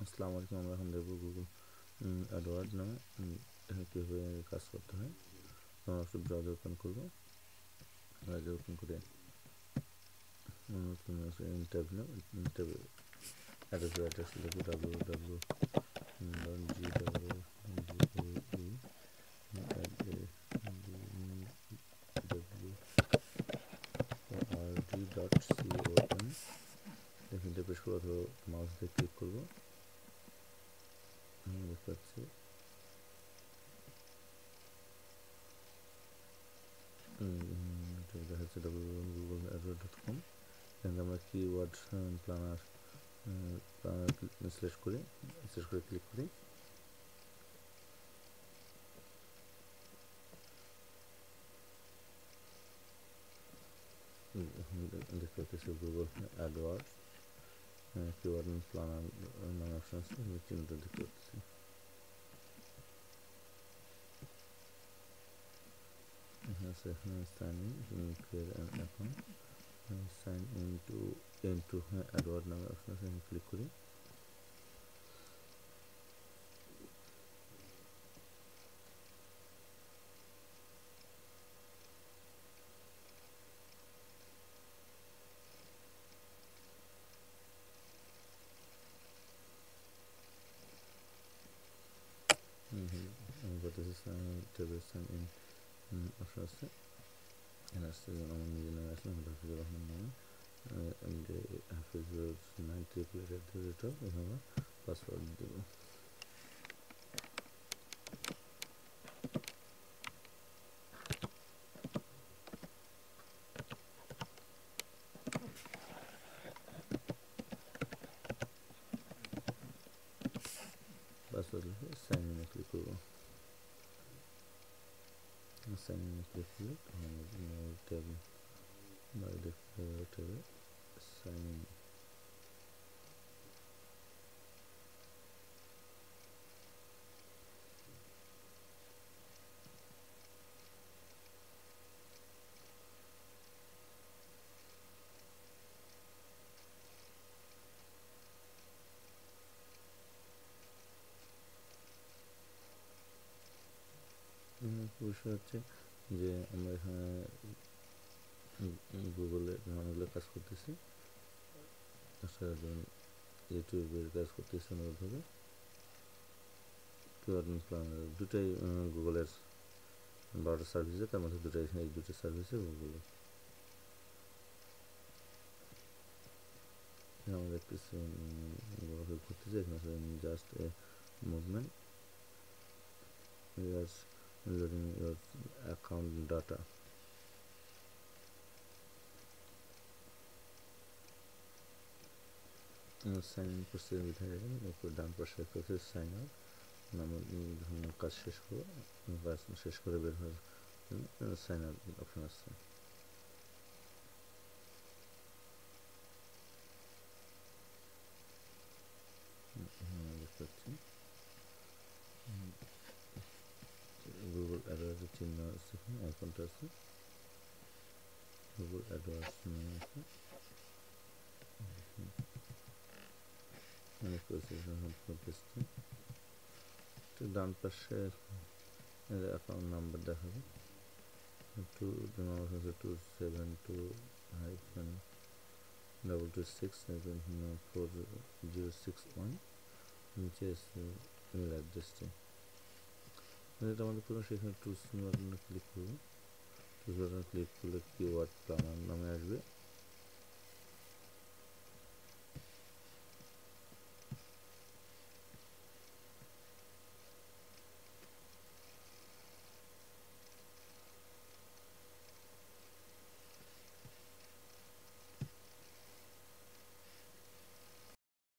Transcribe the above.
আসসালামু আলাইকুম। আমরা এখন দেখব গুগল অ্যাডওয়ার্ড নামে কীভাবে কাজ করতে হয়। আমরা একটু ব্রাউজার ওপেন করব। ব্রাউজার ওপেন করে নতুন ট্যাব নেব। ট্যাবে অ্যাড্রেস লিখব www.gawrd.com। এখানে পেশ করে অথবা মাউস দিয়ে ক্লিক করব। দেখতে পাচ্ছি দেখা যাচ্ছে www.google.com। এখানে আমরা কিওয়ার্ড প্ল্যানার সিলেক্ট করে ক্লিক করি। দেখতে পাচ্ছি গুগল অ্যাডওয়ার্ড কিওয়ার্ড প্ল্যানার নামে অপশন আছে, চিহ্নটা দেখতে পাচ্ছি। এখানে sign in, create an account, sign in to AdWord নামে অপশন আছে, এখানে ক্লিক করি। আমি বলতেছি টেবিল সাইন ইন অপশন আছে, এখানে আসছে আমার নিজের নামে আসলে হাফিজুর রহমান নামে, হাফিজুর 988 এখানে পাসওয়ার্ড দেব। পাসওয়ার্ড লিখে সাইন ইনে ক্লিক করব। সাইন ইনে ক্লিক করলে ট্যাব ট্যাবে সাইন ইন। বিষয় হচ্ছে যে আমরা এখানে গুগলে অনেকগুলো কাজ করতেছি, যেমন ইউটিউবের কাজ করতেছি অনুরোধভাবে। কিওয়ার্ড প্ল্যানার দুটাই গুগলের 12টা সার্ভিসে, তার মধ্যে এই দুটো সার্ভিসে গুগলে আমরা দেখতেছি করতেছি। এখানে just a movement loading your account data। Sign in করছে বিধায় এরপর ডান পাশে করছে সাইন আউট। আমরা যখন কাজ শেষ করবো, কাজ শেষ করে বের হওয়ার জন্য সাইন আউট অপশন আসছে। দেখতে পাচ্ছি গুগল অ্যাডওয়ার্ডের চিহ্ন আছে, এখানে আইকনটা আছে, গুগল অ্যাডওয়ার্ডস নামে আছে। ডান পাশে অ্যাকাউন্ট নাম্বার দেখাবে 226/226/4061, নিচে ইমেল অ্যাড্রেসটি। এটা আমাদের পুরো সেখানে টুলস বাটনে ক্লিক করবো। টুলস বাটনে ক্লিক করলে কিওয়ার্ড প্ল্যানার নামে আসবে।